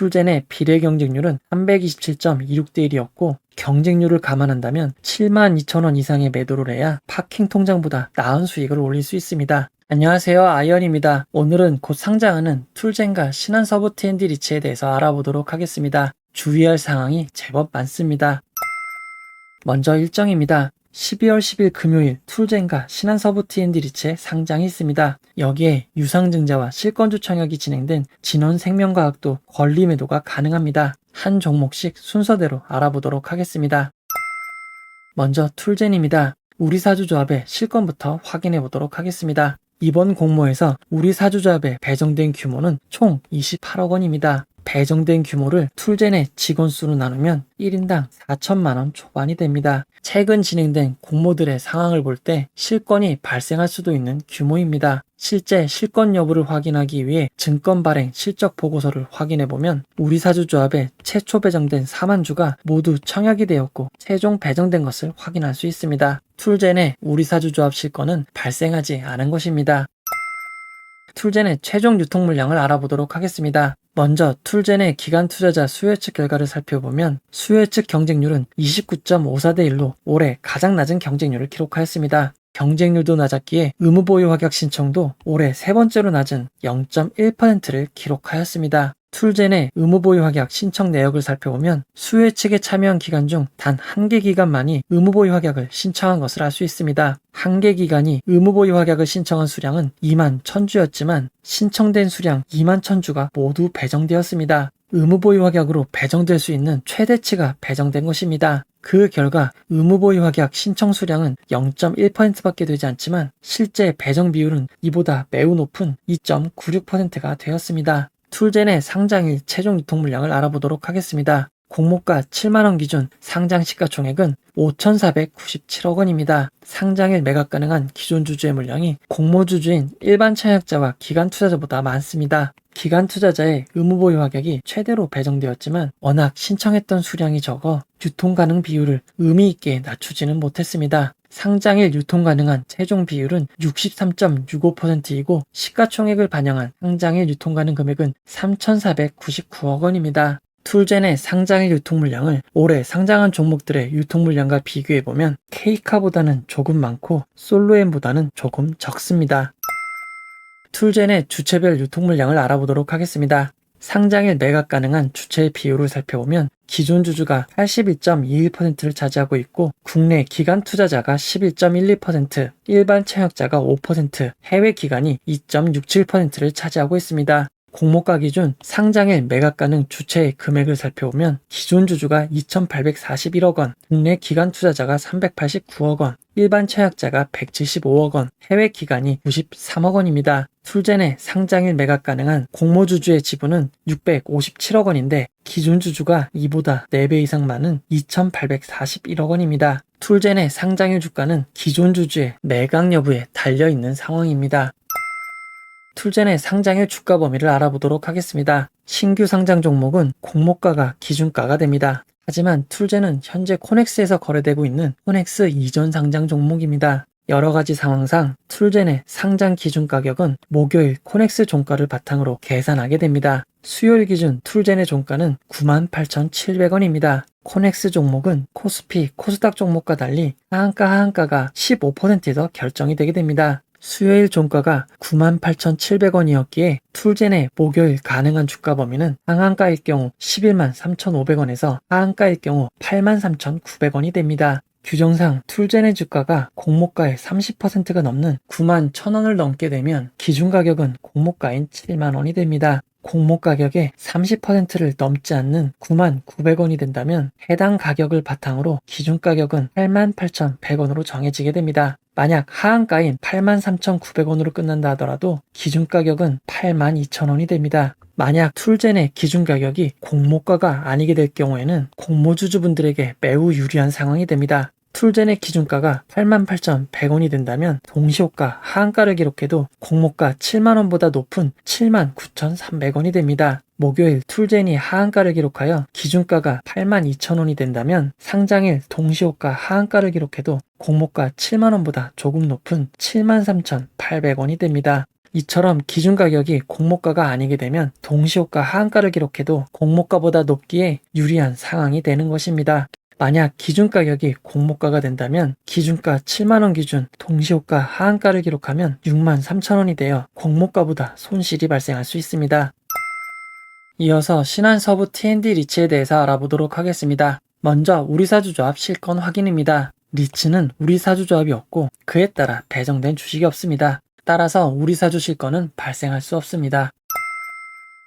툴젠의 비례 경쟁률은 327.26대 1이었고 경쟁률을 감안한다면 72,000원 이상의 매도를 해야 파킹 통장보다 나은 수익을 올릴 수 있습니다. 안녕하세요, 아이언입니다. 오늘은 곧 상장하는 툴젠과 신한서브 T&D 리츠에 대해서 알아보도록 하겠습니다. 주의할 사항이 제법 많습니다. 먼저 일정입니다. 12월 10일 금요일 툴젠과 신한서브 T&D 리츠의 상장이 있습니다. 여기에 유상증자와 실권주 청약이 진행된 진원생명과학도 권리 매도가 가능합니다. 한 종목씩 순서대로 알아보도록 하겠습니다. 먼저 툴젠입니다. 우리사주조합의 실권부터 확인해 보도록 하겠습니다. 이번 공모에서 우리사주조합에 배정된 규모는 총 28억 원입니다. 배정된 규모를 툴젠의 직원 수로 나누면 1인당 4천만원 초반이 됩니다. 최근 진행된 공모들의 상황을 볼 때 실권이 발생할 수도 있는 규모입니다. 실제 실권 여부를 확인하기 위해 증권 발행 실적 보고서를 확인해보면 우리사주조합에 최초 배정된 4만 주가 모두 청약이 되었고 최종 배정된 것을 확인할 수 있습니다. 툴젠의 우리사주조합 실권은 발생하지 않은 것입니다. 툴젠의 최종 유통 물량을 알아보도록 하겠습니다. 먼저 툴젠의 기간 투자자 수요 예측 결과를 살펴보면 수요 예측 경쟁률은 29.54대 1로 올해 가장 낮은 경쟁률을 기록하였습니다. 경쟁률도 낮았기에 의무보유 확약 신청도 올해 세 번째로 낮은 0.1%를 기록하였습니다. 툴젠의 의무보유 확약 신청 내역을 살펴보면 수요 예측에 참여한 기간 중 단 한 개 기관만이 의무보유 확약을 신청한 것을 알 수 있습니다. 한 개 기관이 의무보유 확약을 신청한 수량은 2만 1000주였지만 신청된 수량 2만 1000주가 모두 배정되었습니다. 의무보유 확약으로 배정될 수 있는 최대치가 배정된 것입니다. 그 결과 의무보유 확약 신청 수량은 0.1%밖에 되지 않지만 실제 배정 비율은 이보다 매우 높은 2.96%가 되었습니다. 툴젠의 상장일 최종 유통 물량을 알아보도록 하겠습니다. 공모가 7만원 기준 상장 시가총액은 5,497억 원입니다. 상장일 매각 가능한 기존 주주의 물량이 공모주주인 일반 청약자와 기관 투자자보다 많습니다. 기관 투자자의 의무보유 확약이 최대로 배정되었지만 워낙 신청했던 수량이 적어 유통 가능 비율을 의미 있게 낮추지는 못했습니다. 상장일 유통 가능한 최종 비율은 63.65%이고 시가총액을 반영한 상장일 유통 가능 금액은 3,499억 원입니다. 툴젠의 상장일 유통 물량을 올해 상장한 종목들의 유통 물량과 비교해보면 K카보다는 조금 많고 솔로엠보다는 조금 적습니다. 툴젠의 주체별 유통 물량을 알아보도록 하겠습니다. 상장일 매각 가능한 주체의 비율을 살펴보면 기존 주주가 81.21%를 차지하고 있고 국내 기관 투자자가 11.12%, 일반 청약자가 5%, 해외 기관이 2.67%를 차지하고 있습니다. 공모가 기준 상장일 매각 가능 주체의 금액을 살펴보면 기존 주주가 2,841억 원, 국내 기관 투자자가 389억 원, 일반 청약자가 175억 원, 해외 기관이 93억 원입니다. 툴젠의 상장일 매각 가능한 공모주주의 지분은 657억 원인데 기존 주주가 이보다 4배 이상 많은 2,841억 원입니다. 툴젠의 상장일 주가는 기존 주주의 매각 여부에 달려있는 상황입니다. 툴젠의 상장일 주가 범위를 알아보도록 하겠습니다. 신규 상장 종목은 공모가가 기준가가 됩니다. 하지만 툴젠은 현재 코넥스에서 거래되고 있는 코넥스 이전 상장 종목입니다. 여러가지 상황상 툴젠의 상장 기준 가격은 목요일 코넥스 종가를 바탕으로 계산하게 됩니다. 수요일 기준 툴젠의 종가는 98,700원입니다. 코넥스 종목은 코스피, 코스닥 종목과 달리 하한가가 15% 더 결정이 되게 됩니다. 수요일 종가가 98,700원이었기에 툴젠의 목요일 가능한 주가 범위는 상한가일 경우 113,500원에서 하한가일 경우 83,900원이 됩니다. 규정상 툴젠의 주가가 공모가의 30%가 넘는 91,000원을 넘게 되면 기준 가격은 공모가인 7만원이 됩니다. 공모 가격의 30%를 넘지 않는 99,000원이 된다면 해당 가격을 바탕으로 기준 가격은 88,100원으로 정해지게 됩니다. 만약 하한가인 83,900원으로 끝난다 하더라도 기준 가격은 82,000원이 됩니다. 만약 툴젠의 기준 가격이 공모가가 아니게 될 경우에는 공모주주분들에게 매우 유리한 상황이 됩니다. 툴젠의 기준가가 88,100원이 된다면 동시호가 하한가를 기록해도 공모가 7만원보다 높은 79,300원이 됩니다. 목요일 툴젠이 하한가를 기록하여 기준가가 82,000원이 된다면 상장일 동시호가 하한가를 기록해도 공모가 7만원보다 조금 높은 73,800원이 됩니다. 이처럼 기준 가격이 공모가가 아니게 되면 동시호가 하한가를 기록해도 공모가보다 높기에 유리한 상황이 되는 것입니다. 만약 기준 가격이 공모가가 된다면 기준가 7만원 기준 동시호가 하한가를 기록하면 63,000원이 되어 공모가보다 손실이 발생할 수 있습니다. 이어서 신한서부 T&D 리츠에 대해서 알아보도록 하겠습니다. 먼저 우리사주조합 실권 확인입니다. 리츠는 우리사주조합이 없고 그에 따라 배정된 주식이 없습니다. 따라서 우리사주 실권은 발생할 수 없습니다.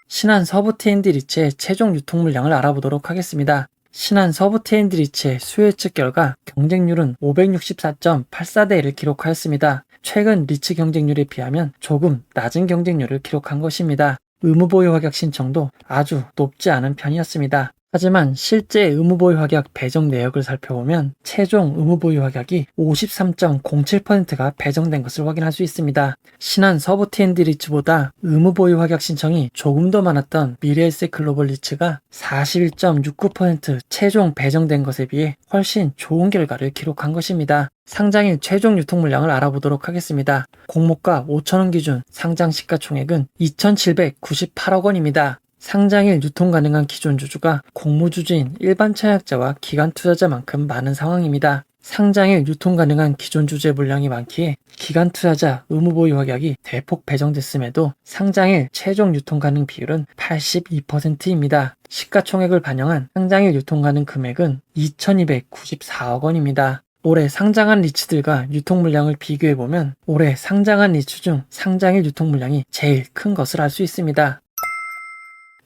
신한서부 T&D 리츠의 최종 유통 물량을 알아보도록 하겠습니다. 신한서부 T&D 리츠의 수요 예측 결과 경쟁률은 564.84대 1을 기록하였습니다. 최근 리츠 경쟁률에 비하면 조금 낮은 경쟁률을 기록한 것입니다. 의무보유 확약 신청도 아주 높지 않은 편이었습니다. 하지만 실제 의무보유 확약 배정 내역을 살펴보면 최종 의무보유 확약이 53.07%가 배정된 것을 확인할 수 있습니다. 신한서부 T&D 리츠보다 의무보유 확약 신청이 조금 더 많았던 미래에셋글로벌 리츠가 41.69% 최종 배정된 것에 비해 훨씬 좋은 결과를 기록한 것입니다. 상장일 최종 유통 물량을 알아보도록 하겠습니다. 공모가 5,000원 기준 상장 시가총액은 2,798억 원입니다. 상장일 유통 가능한 기존 주주가 공모주주인 일반 청약자와 기관 투자자만큼 많은 상황입니다. 상장일 유통 가능한 기존 주주의 물량이 많기에 기관 투자자 의무보유 확약이 대폭 배정됐음에도 상장일 최종 유통 가능 비율은 82%입니다. 시가총액을 반영한 상장일 유통 가능 금액은 2,294억 원입니다. 올해 상장한 리츠들과 유통 물량을 비교해보면 올해 상장한 리츠 중 상장일 유통 물량이 제일 큰 것을 알 수 있습니다.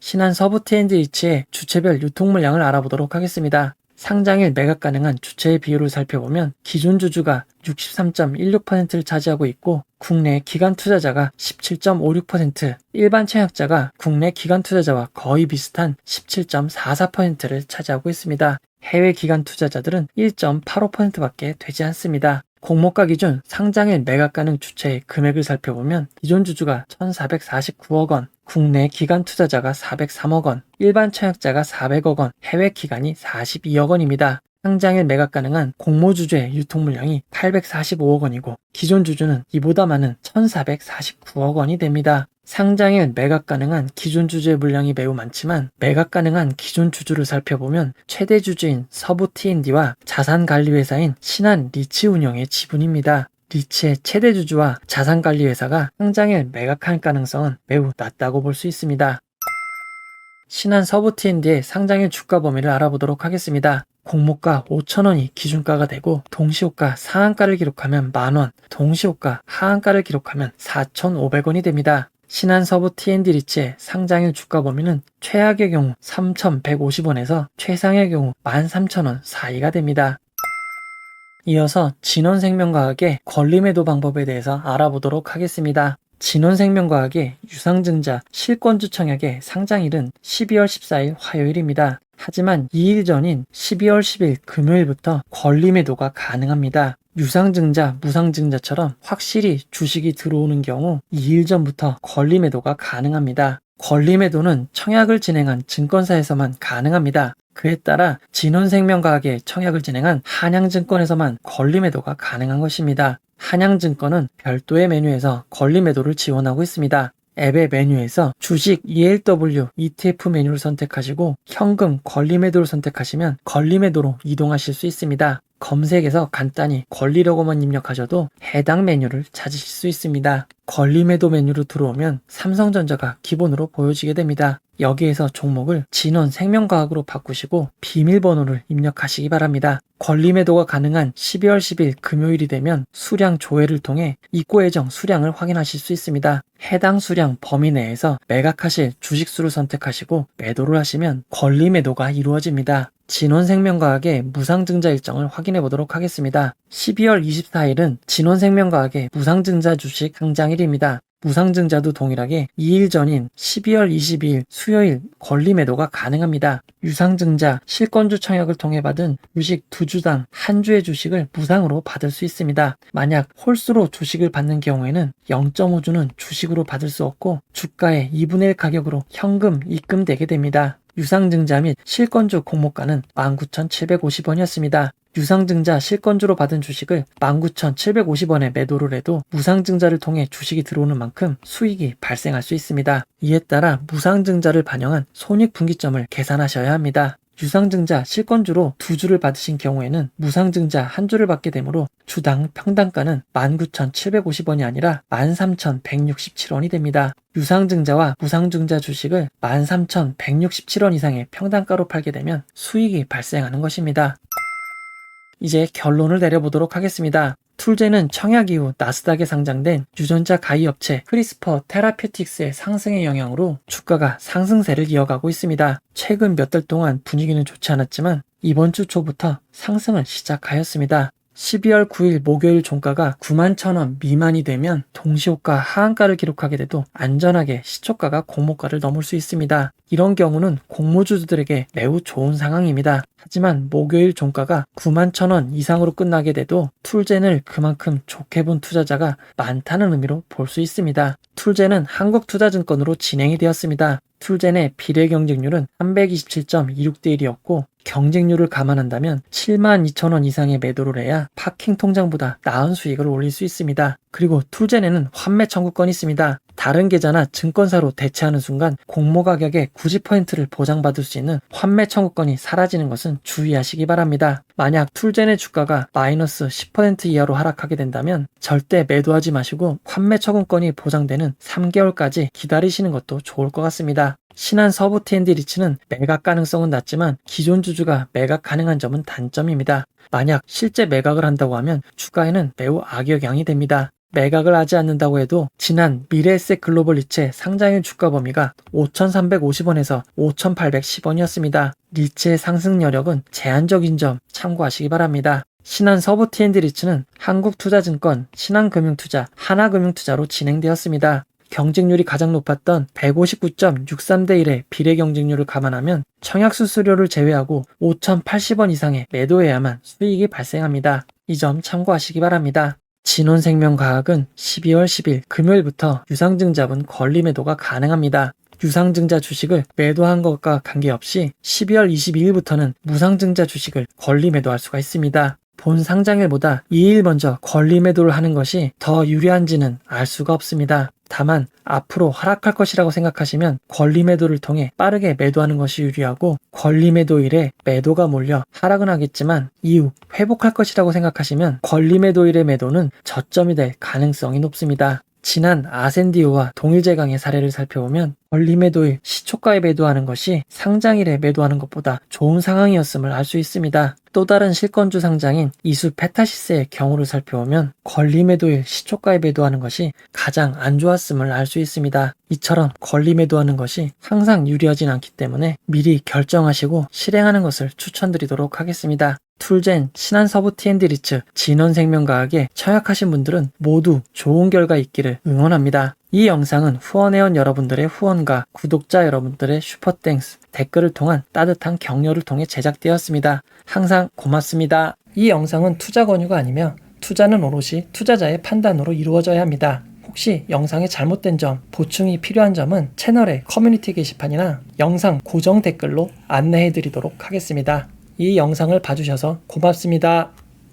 신한서부 T&D 리츠의 주체별 유통 물량을 알아보도록 하겠습니다. 상장일 매각 가능한 주체의 비율을 살펴보면 기존 주주가 63.16%를 차지하고 있고 국내 기관 투자자가 17.56%, 일반 청약자가 국내 기관 투자자와 거의 비슷한 17.44%를 차지하고 있습니다. 해외 기관 투자자들은 1.85%밖에 되지 않습니다. 공모가 기준 상장일 매각 가능 주체의 금액을 살펴보면 기존 주주가 1,449억 원, 국내 기관 투자자가 403억 원, 일반 청약자가 400억 원, 해외 기관이 42억 원입니다. 상장일 매각 가능한 공모주주의 유통 물량이 845억 원이고 기존 주주는 이보다 많은 1,449억 원이 됩니다. 상장일 매각 가능한 기존 주주의 물량이 매우 많지만 매각 가능한 기존 주주를 살펴보면 최대 주주인 서부 T&D와 자산관리회사인 신한 리츠 운영의 지분입니다. 리츠의 최대 주주와 자산관리회사가 상장일 매각할 가능성은 매우 낮다고 볼 수 있습니다. 신한서부 T&D의 상장일 주가 범위를 알아보도록 하겠습니다. 공모가 5,000원이 기준가가 되고 동시호가 상한가를 기록하면 만원, 동시호가 하한가를 기록하면 4,500원이 됩니다. 신한서부 T&D 리츠의 상장일 주가 범위는 최악의 경우 3,150원에서 최상의 경우 13,000원 사이가 됩니다. 이어서 진원생명과학의 권리매도 방법에 대해서 알아보도록 하겠습니다. 진원생명과학의 유상증자 실권주 청약의 상장일은 12월 14일 화요일입니다. 하지만 2일 전인 12월 10일 금요일부터 권리매도가 가능합니다. 유상증자, 무상증자처럼 확실히 주식이 들어오는 경우 2일 전부터 권리매도가 가능합니다. 권리매도는 청약을 진행한 증권사에서만 가능합니다. 그에 따라 진원생명과학의 청약을 진행한 한양증권에서만 권리매도가 가능한 것입니다. 한양증권은 별도의 메뉴에서 권리매도를 지원하고 있습니다. 앱의 메뉴에서 주식 ELW ETF 메뉴를 선택하시고 현금 권리매도를 선택하시면 권리매도로 이동하실 수 있습니다. 검색에서 간단히 권리라고만 입력하셔도 해당 메뉴를 찾으실 수 있습니다. 권리매도 메뉴로 들어오면 삼성전자가 기본으로 보여지게 됩니다. 여기에서 종목을 진원생명과학으로 바꾸시고 비밀번호를 입력하시기 바랍니다. 권리매도가 가능한 12월 10일 금요일이 되면 수량 조회를 통해 입고 예정 수량을 확인하실 수 있습니다. 해당 수량 범위 내에서 매각하실 주식수를 선택하시고 매도를 하시면 권리매도가 이루어집니다. 진원생명과학의 무상증자 일정을 확인해 보도록 하겠습니다. 12월 24일은 진원생명과학의 무상증자 주식 상장일입니다. 무상증자도 동일하게 2일 전인 12월 22일 수요일 권리매도가 가능합니다. 유상증자 실권주 청약을 통해 받은 주식 2주당 한 주의 주식을 무상으로 받을 수 있습니다. 만약 홀수로 주식을 받는 경우에는 0.5주는 주식으로 받을 수 없고 주가의 2분의 1 가격으로 현금 입금되게 됩니다. 유상증자 및 실권주 공모가는 19,750원이었습니다. 유상증자 실권주로 받은 주식을 19,750원에 매도를 해도 무상증자를 통해 주식이 들어오는 만큼 수익이 발생할 수 있습니다. 이에 따라 무상증자를 반영한 손익분기점을 계산하셔야 합니다. 유상증자 실권주로 2주를 받으신 경우에는 무상증자 1주를 받게 되므로 주당 평단가는 19,750원이 아니라 13,167원이 됩니다. 유상증자와 무상증자 주식을 13,167원 이상의 평단가로 팔게 되면 수익이 발생하는 것입니다. 이제 결론을 내려보도록 하겠습니다. 툴제는 청약 이후 나스닥에 상장된 유전자 가위 업체 크리스퍼 테라퓨틱스의 상승의 영향으로 주가가 상승세를 이어가고 있습니다. 최근 몇 달 동안 분위기는 좋지 않았지만 이번 주 초부터 상승을 시작하였습니다. 12월 9일 목요일 종가가 91,000원 미만이 되면 동시호가 하한가를 기록하게 돼도 안전하게 시초가가 공모가를 넘을 수 있습니다. 이런 경우는 공모주들에게 매우 좋은 상황입니다. 하지만 목요일 종가가 91,000원 이상으로 끝나게 돼도 툴젠을 그만큼 좋게 본 투자자가 많다는 의미로 볼 수 있습니다. 툴젠은 한국투자증권으로 진행이 되었습니다. 툴젠의 비례 경쟁률은 327.26대 1이었고 경쟁률을 감안한다면 72,000원 이상의 매도를 해야 파킹 통장보다 나은 수익을 올릴 수 있습니다. 그리고 툴젠에는 환매 청구권이 있습니다. 다른 계좌나 증권사로 대체하는 순간 공모 가격의 90%를 보장받을 수 있는 환매 청구권이 사라지는 것은 주의하시기 바랍니다. 만약 툴젠의 주가가 마이너스 10% 이하로 하락하게 된다면 절대 매도하지 마시고 환매 청구권이 보장되는 3개월까지 기다리시는 것도 좋을 것 같습니다. 신한 서부 T&D 리츠는 매각 가능성은 낮지만 기존 주주가 매각 가능한 점은 단점입니다. 만약 실제 매각을 한다고 하면 주가에는 매우 악영향이 됩니다. 매각을 하지 않는다고 해도 지난 미래에셋 글로벌 리츠의 상장일 주가 범위가 5,350원에서 5,810원이었습니다. 리츠의 상승 여력은 제한적인 점 참고하시기 바랍니다. 신한 서부 T&D 리츠는 한국투자증권, 신한금융투자, 하나금융투자로 진행되었습니다. 경쟁률이 가장 높았던 159.63대 1의 비례 경쟁률을 감안하면 청약수수료를 제외하고 5,080원 이상의 매도해야만 수익이 발생합니다. 이 점 참고하시기 바랍니다. 진원생명과학은 12월 10일 금요일부터 유상증자분 권리 매도가 가능합니다. 유상증자 주식을 매도한 것과 관계없이 12월 22일부터는 무상증자 주식을 권리 매도할 수가 있습니다. 본 상장일보다 2일 먼저 권리 매도를 하는 것이 더 유리한지는 알 수가 없습니다. 다만 앞으로 하락할 것이라고 생각하시면 권리 매도를 통해 빠르게 매도하는 것이 유리하고 권리 매도일에 매도가 몰려 하락은 하겠지만 이후 회복할 것이라고 생각하시면 권리 매도일의 매도는 저점이 될 가능성이 높습니다. 지난 아센디오와 동일제강의 사례를 살펴보면 권리 매도일 시초가에 매도하는 것이 상장일에 매도하는 것보다 좋은 상황이었음을 알 수 있습니다. 또 다른 실권주 상장인 이수 페타시스의 경우를 살펴보면 권리 매도일 시초가에 매도하는 것이 가장 안 좋았음을 알 수 있습니다. 이처럼 권리 매도하는 것이 항상 유리하진 않기 때문에 미리 결정하시고 실행하는 것을 추천드리도록 하겠습니다. 툴젠, 신한서부 T&D 리츠, 진원생명과학에 청약하신 분들은 모두 좋은 결과 있기를 응원합니다. 이 영상은 후원회원 여러분들의 후원과 구독자 여러분들의 슈퍼땡스, 댓글을 통한 따뜻한 격려를 통해 제작되었습니다. 항상 고맙습니다. 이 영상은 투자 권유가 아니며 투자는 오롯이 투자자의 판단으로 이루어져야 합니다. 혹시 영상에 잘못된 점, 보충이 필요한 점은 채널의 커뮤니티 게시판이나 영상 고정 댓글로 안내해드리도록 하겠습니다. 이 영상을 봐주셔서 고맙습니다.